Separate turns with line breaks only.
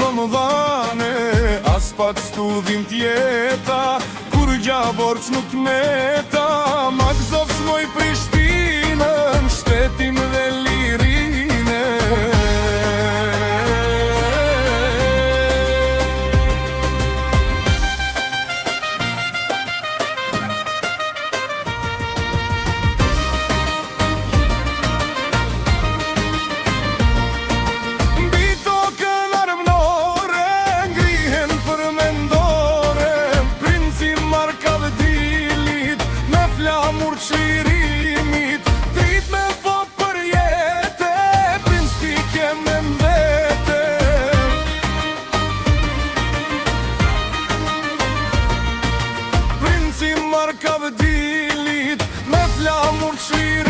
po më dhane, as pak studhim tjeta, kur gja borç nuk meta, ma gëzovës moj Prishtinën, shtetin dhe lirine. Flamur qirimit, dit me pot për jete, prins ti keme mbete. Princi marka vdilit, me flamur qirimit,